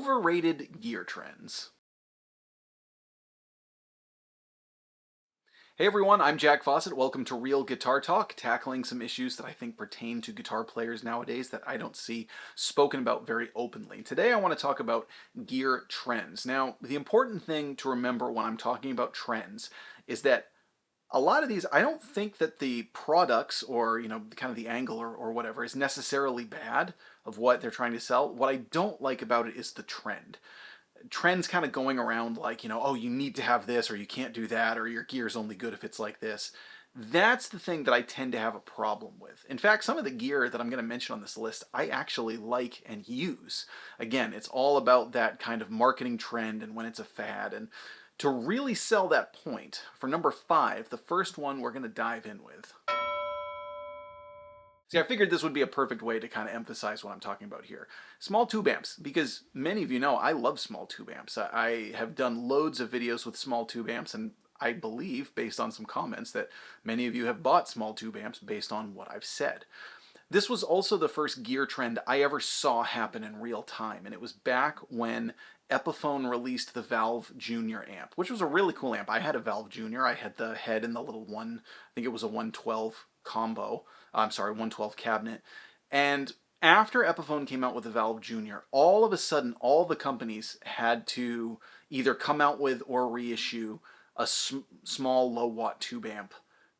Overrated gear trends. Hey everyone, I'm Jack Fossett. Welcome to Real Guitar Talk, tackling some issues that I think pertain to guitar players nowadays that I don't see spoken about very openly. Today I want to talk about gear trends. Now, the important thing to remember when I'm talking about trends is that a lot of these, I don't think that the products or, kind of the angle or whatever is necessarily bad of what they're trying to sell. What I don't like about it is the trends kind of going around like, oh, you need to have this or you can't do that or your gear's only good if it's like this. That's the thing that I tend to have a problem with. In fact, some of the gear that I'm going to mention on this list, I actually like and use. Again, it's all about that kind of marketing trend and when it's a fad. And to really sell that point, for number 5, the first one we're going to dive in with. See, I figured this would be a perfect way to kind of emphasize what I'm talking about here. Small tube amps, because many of you know I love small tube amps. I have done loads of videos with small tube amps, and I believe, based on some comments, that many of you have bought small tube amps based on what I've said. This was also the first gear trend I ever saw happen in real time, and it was back when Epiphone released the Valve Junior amp, which was a really cool amp. I had a Valve Junior. I had the head and the little I think it was a 112 combo. I'm sorry, 112 cabinet. And after Epiphone came out with the Valve Junior, all of a sudden, all the companies had to either come out with or reissue a small low-watt tube amp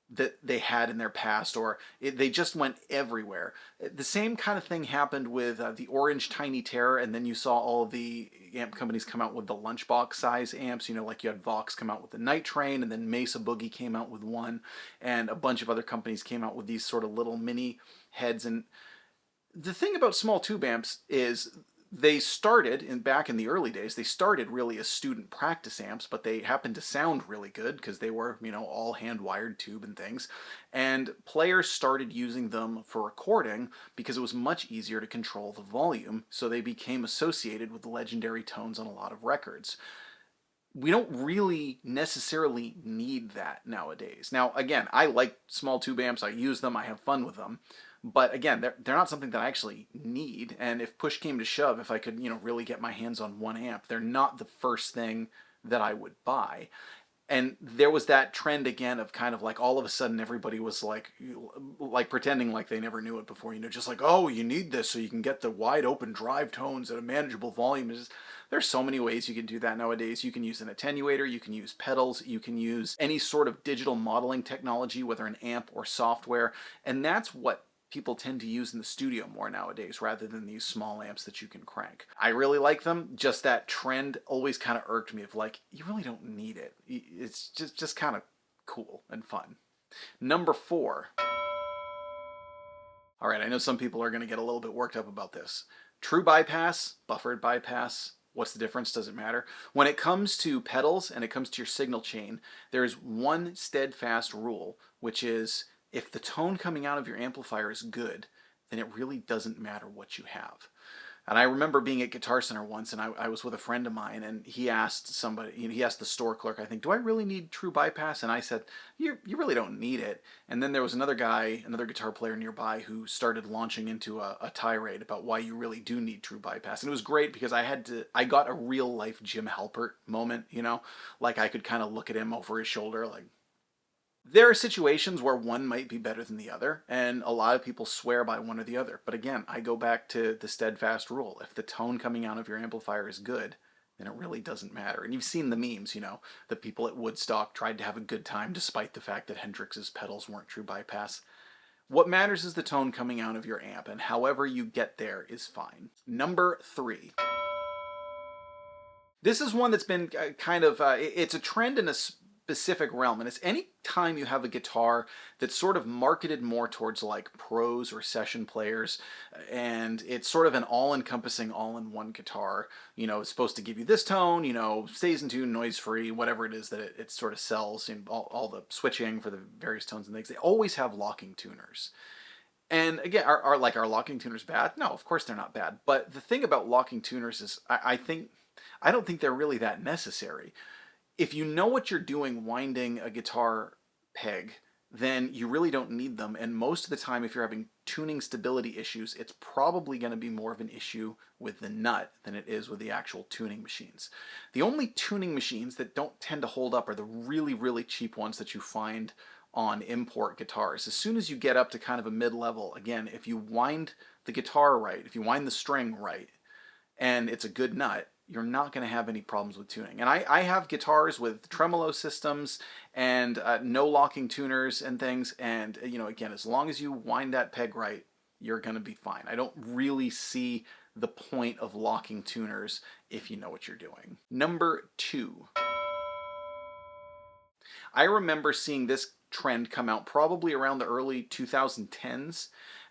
that they had in their past, or they just went everywhere. The same kind of thing happened with the Orange Tiny Terror, and then you saw all the amp companies come out with the lunchbox size amps, like you had Vox come out with the Night Train, and then Mesa Boogie came out with one, and a bunch of other companies came out with these sort of little mini heads. And the thing about small tube amps is they started, back in the early days, they started really as student practice amps, but they happened to sound really good because they were, all hand-wired tube and things. And players started using them for recording because it was much easier to control the volume, so they became associated with legendary tones on a lot of records. We don't really necessarily need that nowadays. Now, again, I like small tube amps, I use them, I have fun with them. But again, they're not something that I actually need. And if push came to shove, if I could, really get my hands on one amp, they're not the first thing that I would buy. And there was that trend again of kind of like all of a sudden everybody was like pretending like they never knew it before, just like, oh, you need this so you can get the wide open drive tones at a manageable volume. There's so many ways you can do that nowadays. You can use an attenuator, you can use pedals, you can use any sort of digital modeling technology, whether an amp or software. And that's what people tend to use in the studio more nowadays rather than these small amps that you can crank. I really like them, just that trend always kind of irked me of like, you really don't need it. It's just kind of cool and fun. Number 4. All right, I know some people are going to get a little bit worked up about this. True bypass, buffered bypass, what's the difference? Does it matter? When it comes to pedals and it comes to your signal chain, there's one steadfast rule, which is if the tone coming out of your amplifier is good, then it really doesn't matter what you have. And I remember being at Guitar Center once, and I was with a friend of mine, and he asked somebody, he asked the store clerk, I think, do I really need true bypass? And I said, you really don't need it. And then there was another guy, another guitar player nearby, who started launching into a tirade about why you really do need true bypass. And it was great because I got a real life Jim Halpert moment, like I could kind of look at him over his shoulder, like, there are situations where one might be better than the other, and a lot of people swear by one or the other. But again, I go back to the steadfast rule. If the tone coming out of your amplifier is good, then it really doesn't matter. And you've seen the memes, the people at Woodstock tried to have a good time despite the fact that Hendrix's pedals weren't true bypass. What matters is the tone coming out of your amp, and however you get there is fine. Number 3. This is one that's been it's a trend in a specific realm, and it's any time you have a guitar that's sort of marketed more towards like pros or session players, and it's sort of an all-encompassing, all-in-one guitar. It's supposed to give you this tone, stays in tune, noise-free, whatever it is that it sort of sells, in all the switching for the various tones and things. They always have locking tuners. And again, are locking tuners bad? No, of course they're not bad. But the thing about locking tuners is I don't think they're really that necessary. If you know what you're doing winding a guitar peg, then you really don't need them. And most of the time, if you're having tuning stability issues, it's probably going to be more of an issue with the nut than it is with the actual tuning machines. The only tuning machines that don't tend to hold up are the really, really cheap ones that you find on import guitars. As soon as you get up to kind of a mid-level, again, if you wind the guitar right, if you wind the string right, and it's a good nut, you're not going to have any problems with tuning. And I have guitars with tremolo systems and no locking tuners and things. And, again, as long as you wind that peg right, you're going to be fine. I don't really see the point of locking tuners if you know what you're doing. Number 2. I remember seeing this trend come out probably around the early 2010s.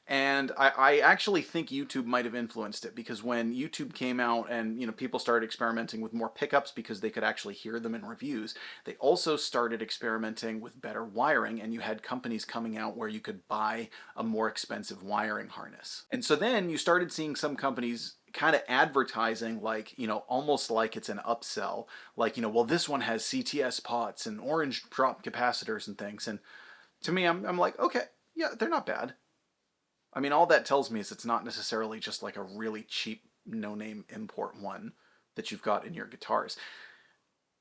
And I actually think YouTube might have influenced it, because when YouTube came out and people started experimenting with more pickups because they could actually hear them in reviews, they also started experimenting with better wiring, and you had companies coming out where you could buy a more expensive wiring harness. And so then you started seeing some companies kind of advertising like, almost like it's an upsell, like, well, this one has CTS pots and orange drop capacitors and things. And to me, I'm like, okay, yeah, they're not bad. I mean, all that tells me is it's not necessarily just like a really cheap, no-name import one that you've got in your guitars.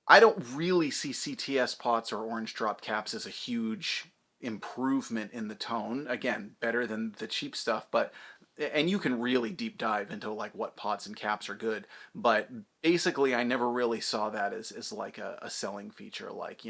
I don't really see CTS pots or orange drop caps as a huge improvement in the tone. Again, better than the cheap stuff, and you can really deep dive into like what pots and caps are good, but basically I never really saw that as like a selling feature, like,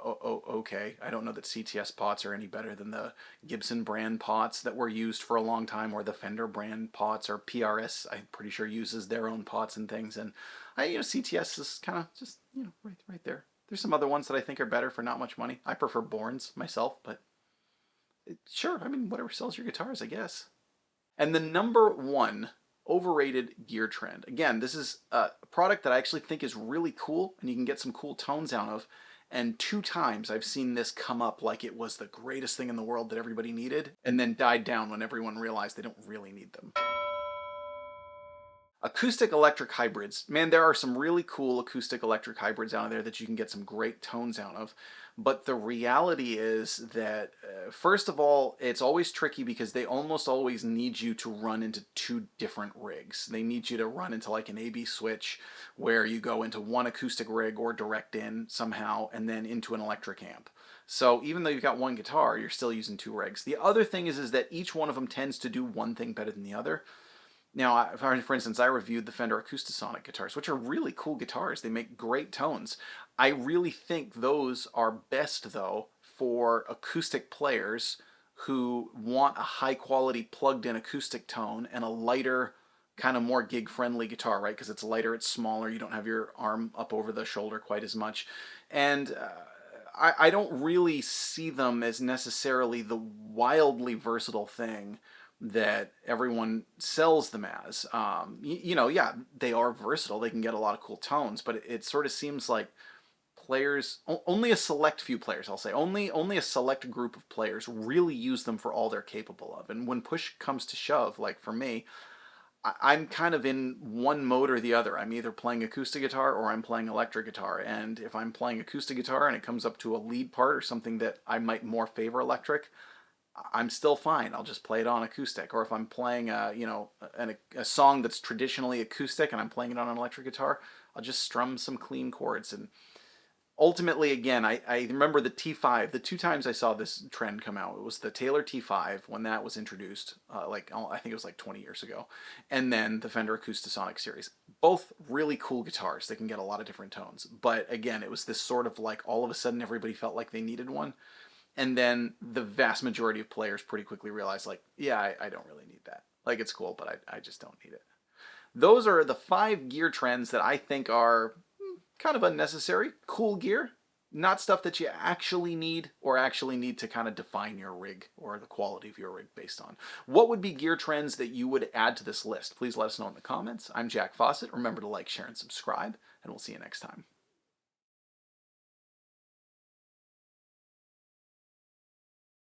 okay, I don't know that CTS pots are any better than the Gibson brand pots that were used for a long time, or the Fender brand pots, or PRS, I'm pretty sure, uses their own pots and things. And CTS is kind of just, right there. There's some other ones that I think are better for not much money. I prefer Bournes myself, but sure, I mean, whatever sells your guitars, I guess. And the number 1 overrated gear trend. Again, this is a product that I actually think is really cool and you can get some cool tones out of. And 2 times I've seen this come up like it was the greatest thing in the world that everybody needed, and then died down when everyone realized they don't really need them. Acoustic electric hybrids. Man, there are some really cool acoustic electric hybrids out there that you can get some great tones out of. But the reality is that, first of all, it's always tricky because they almost always need you to run into 2 different rigs. They need you to run into like an A/B switch where you go into one acoustic rig or direct in somehow and then into an electric amp. So even though you've got one guitar, you're still using 2 rigs. The other thing is that each one of them tends to do one thing better than the other. Now, for instance, I reviewed the Fender Acoustasonic guitars, which are really cool guitars. They make great tones. I really think those are best, though, for acoustic players who want a high-quality plugged-in acoustic tone and a lighter, kind of more gig-friendly guitar, right? Because it's lighter, it's smaller, you don't have your arm up over the shoulder quite as much. And I don't really see them as necessarily the wildly versatile thing that everyone sells them as. Yeah, they are versatile. They can get a lot of cool tones, but it sort of seems like players, only a select few players, I'll say, only a select group of players really use them for all they're capable of. And when push comes to shove, like for me, I'm kind of in one mode or the other. I'm either playing acoustic guitar or I'm playing electric guitar. And if I'm playing acoustic guitar and it comes up to a lead part or something that I might more favor electric, I'm still fine. I'll just play it on acoustic. Or if I'm playing a song that's traditionally acoustic and I'm playing it on an electric guitar, I'll just strum some clean chords. And ultimately, again, I remember the T5. The 2 times I saw this trend come out, it was the Taylor T5 when that was introduced, I think it was like 20 years ago, and then the Fender Acoustasonic series. Both really cool guitars. They can get a lot of different tones. But again, it was this sort of like all of a sudden everybody felt like they needed one. And then the vast majority of players pretty quickly realize, like, yeah, I don't really need that. Like, it's cool, but I just don't need it. Those are the 5 gear trends that I think are kind of unnecessary. Cool gear, not stuff that you actually need or actually need to kind of define your rig or the quality of your rig based on. What would be gear trends that you would add to this list? Please let us know in the comments. I'm Jack Fossett. Remember to like, share, and subscribe, and we'll see you next time.